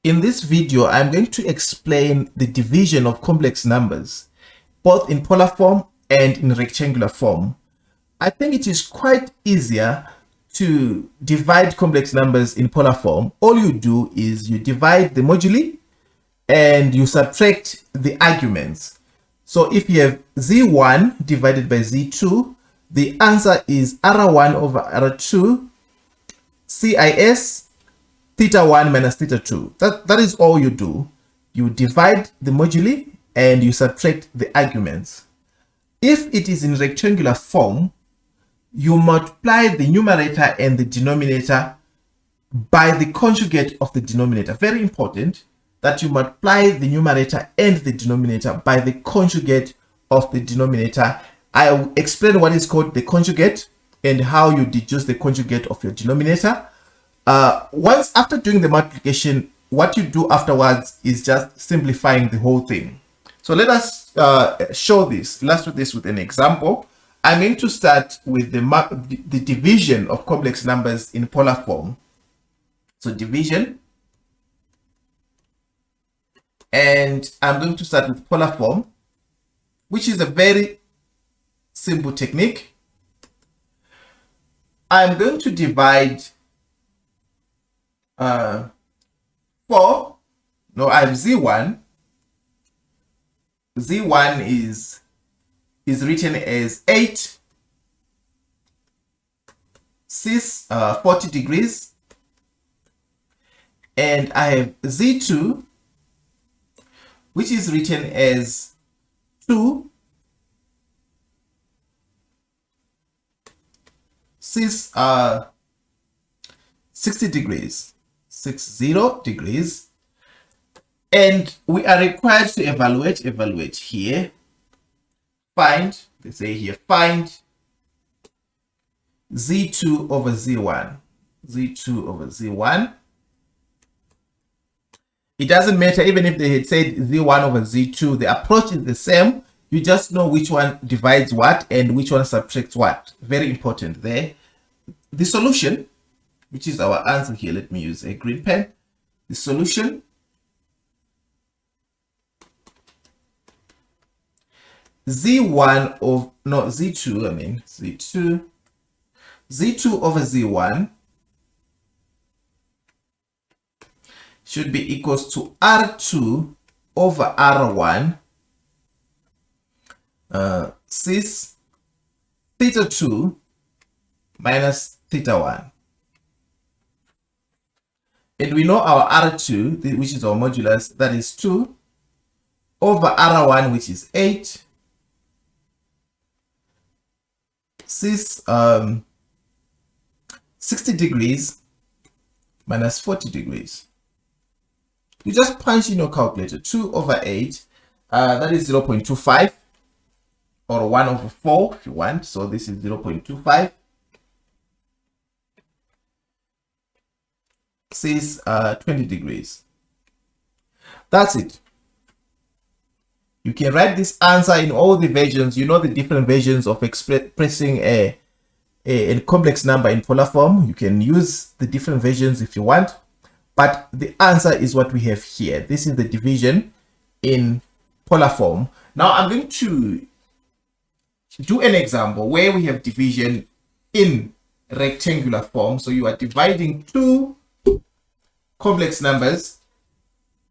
In this video, I'm going to explain the division of complex numbers, both in polar form and in rectangular form. I think it is quite easier to divide complex numbers in polar form. All you do is you divide the moduli and you subtract the arguments. So if you have z1 divided by z2, the answer is r1 over r2 cis theta 1 minus theta 2. That is all you do. You divide the moduli and you subtract the arguments. If it is in rectangular form, you multiply the numerator and the denominator by the conjugate of the denominator. Very important that you multiply the numerator and the denominator by the conjugate of the denominator. I will explain what is called the conjugate and how you deduce the conjugate of your denominator. Once after doing the multiplication, what you do afterwards is just simplifying the whole thing. So let us show this, illustrate this with an example. I'm going to start with the division of complex numbers in polar form. So division, and I'm going to start with polar form, which is a very simple technique. I'm going to divide I have z1. z1 is written as 8 cis 40 degrees, and I have z2, which is written as 2 cis 60 degrees, 60 degrees, and we are required to evaluate here. Find, they say here, find z2 over z1. z2 over z1. It doesn't matter even if they had said z1 over z2, the approach is the same. You just know which one divides what and which one subtracts what. Very important there. The solution, which is our answer here, let me use a green pen. The solution z1 of z2 over z1 should be equals to r2 over r1 cis theta 2 minus theta 1. And we know our r2, which is our modulus, that is 2 over r1, which is 8 cis 60 degrees minus 40 degrees. You just punch in your calculator. 2 over 8, that is 0.25, or 1 over 4 if you want. So this is 0.25. Says 20 degrees. That's it. You can write this answer in all the versions. You know the different versions of expressing a complex number in polar form. You can use the different versions if you want, but the answer is what we have here. This is the division in polar form. Now I'm going to do an example where we have division in rectangular form. So you are dividing two complex numbers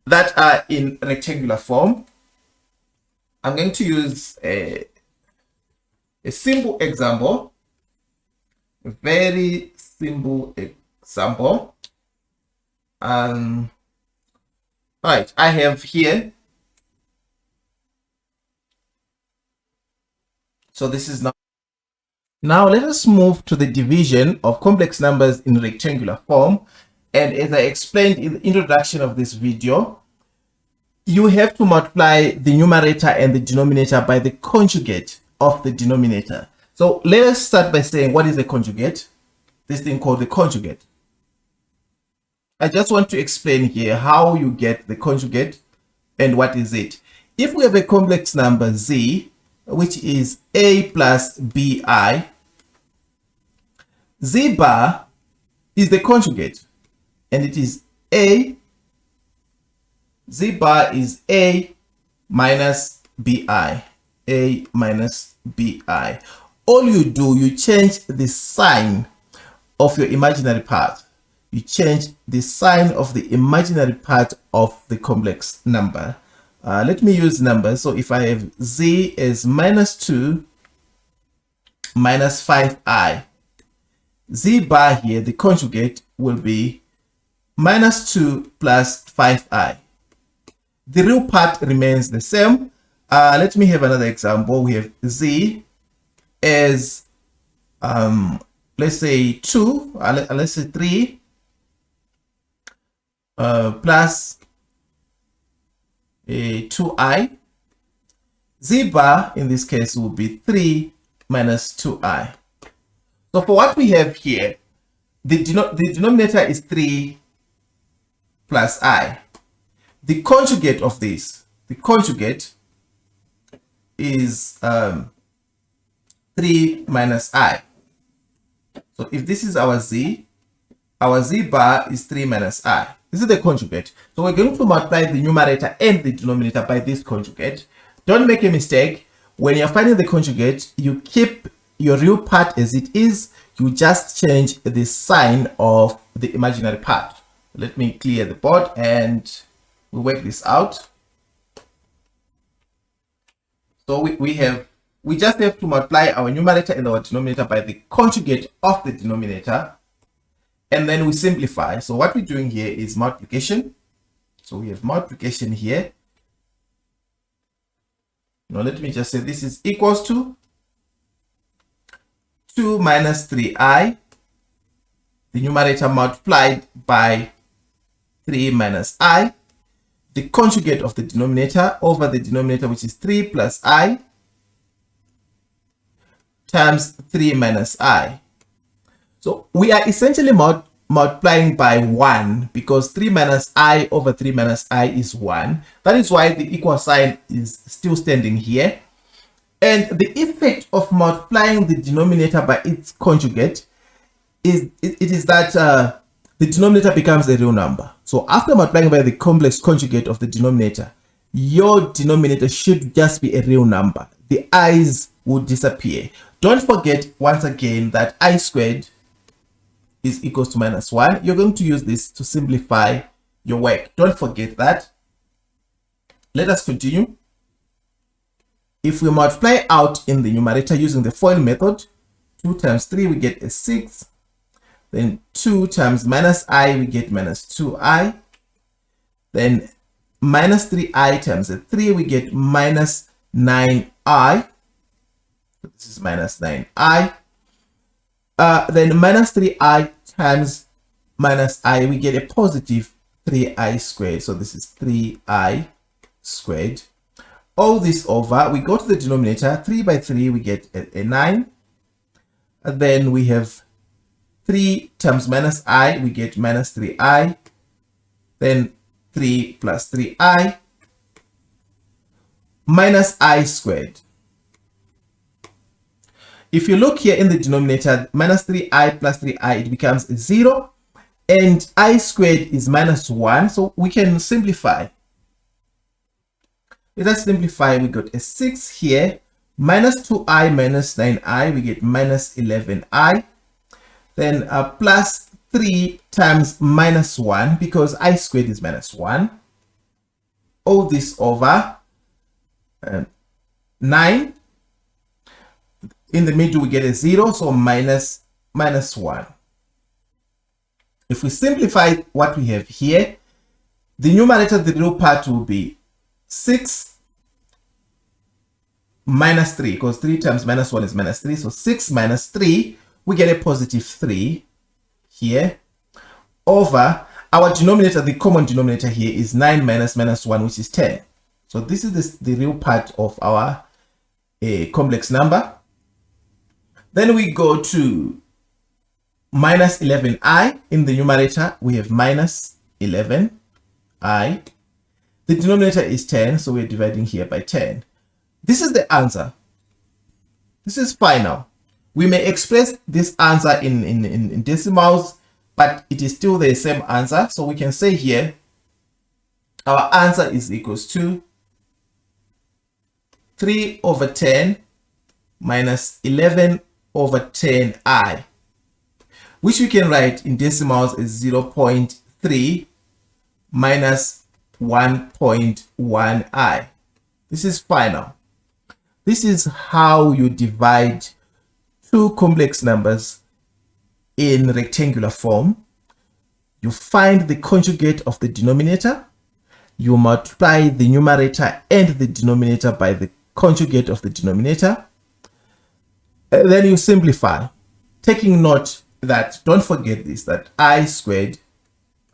that are in rectangular form. I'm going to use a simple example, a very simple example. All right, I have here. So this is now let us move to the division of complex numbers in rectangular form. And as I explained in the introduction of this video, you have to multiply the numerator and the denominator by the conjugate of the denominator. So let us start by saying, what is a conjugate? This thing called the conjugate. I just want to explain here how you get the conjugate and what is it. If we have a complex number z, which is a plus bi, z bar is the conjugate, and it is a Z bar is A minus BI. A minus BI. All you do, you change the sign of your imaginary part. You change the sign of the imaginary part of the complex number. Let me use numbers. So if I have Z as minus 2 minus 5i, Z bar here, the conjugate will be minus 2 plus 5i. The real part remains the same. Let me have another example. We have Z as, let's say 2, let's say 3 plus 2i. Z bar in this case will be 3 minus 2i. So for what we have here, the denominator is 3 plus I. The conjugate of this, the conjugate is 3 minus I. So if this is our Z bar is 3 minus I. This is the conjugate. So we're going to multiply the numerator and the denominator by this conjugate. Don't make a mistake. When you're finding the conjugate, you keep your real part as it is. You just change the sign of the imaginary part. Let me clear the board and we work this out. So we just have to multiply our numerator and our denominator by the conjugate of the denominator, and then we simplify. So what we're doing here is multiplication. So we have multiplication here. Now let me just say this is equals to 2 minus 3i, the numerator multiplied by 3 minus I, the conjugate of the denominator over the denominator, which is 3 plus I, times 3 minus I. So we are essentially multiplying by 1 because 3 minus I over 3 minus I is 1. That is why the equal sign is still standing here. And the effect of multiplying the denominator by its conjugate is that the denominator becomes a real number. So after multiplying by the complex conjugate of the denominator, your denominator should just be a real number. The i's will disappear. Don't forget once again that I squared is equals to minus 1. You're going to use this to simplify your work. Don't forget that. Let us continue. If we multiply out in the numerator using the FOIL method, 2 times 3, we get a 6. Then 2 times minus I, we get minus 2i. Then minus 3i times a 3, we get minus 9i. This is minus 9i. Then minus 3i times minus I, we get a positive 3i squared. So this is 3i squared. All this over, we go to the denominator, 3 by 3, we get a 9. And then we have 3 times minus I, we get minus 3i. Then 3 plus 3i minus I squared. If you look here in the denominator, minus 3i plus 3i, it becomes 0. And I squared is minus 1. So we can simplify. Let us simplify. We got a 6 here. Minus 2i minus 9i, we get minus 11i. Then plus 3 times minus 1, because I squared is minus 1. All this over 9. In the middle, we get a 0, so minus 1. If we simplify what we have here, the numerator, the real part will be 6 minus 3, because 3 times minus 1 is minus 3. So 6 minus 3, we get a positive 3 here, over our denominator. The common denominator here is 9 minus minus 1, which is 10. So this is the real part of our complex number. Then we go to minus 11i. In the numerator, we have minus 11i. The denominator is 10, so we're dividing here by 10. This is the answer. This is final. We may express this answer in decimals, but it is still the same answer. So we can say here our answer is equals to 3 over 10 minus 11 over 10i, which we can write in decimals as 0.3 minus 1.1i. This is final. This is how you divide two complex numbers in rectangular form. You find the conjugate of the denominator, you multiply the numerator and the denominator by the conjugate of the denominator, and then you simplify, taking note that, don't forget this, that I squared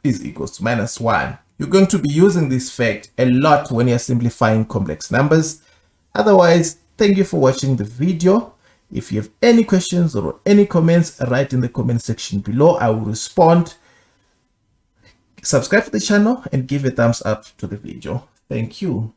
is equals to minus 1. You're going to be using this fact a lot when you're simplifying complex numbers. Otherwise, thank you for watching the video. If you have any questions or any comments, write in the comment section below. I will respond. Subscribe to the channel and give a thumbs up to the video. Thank you.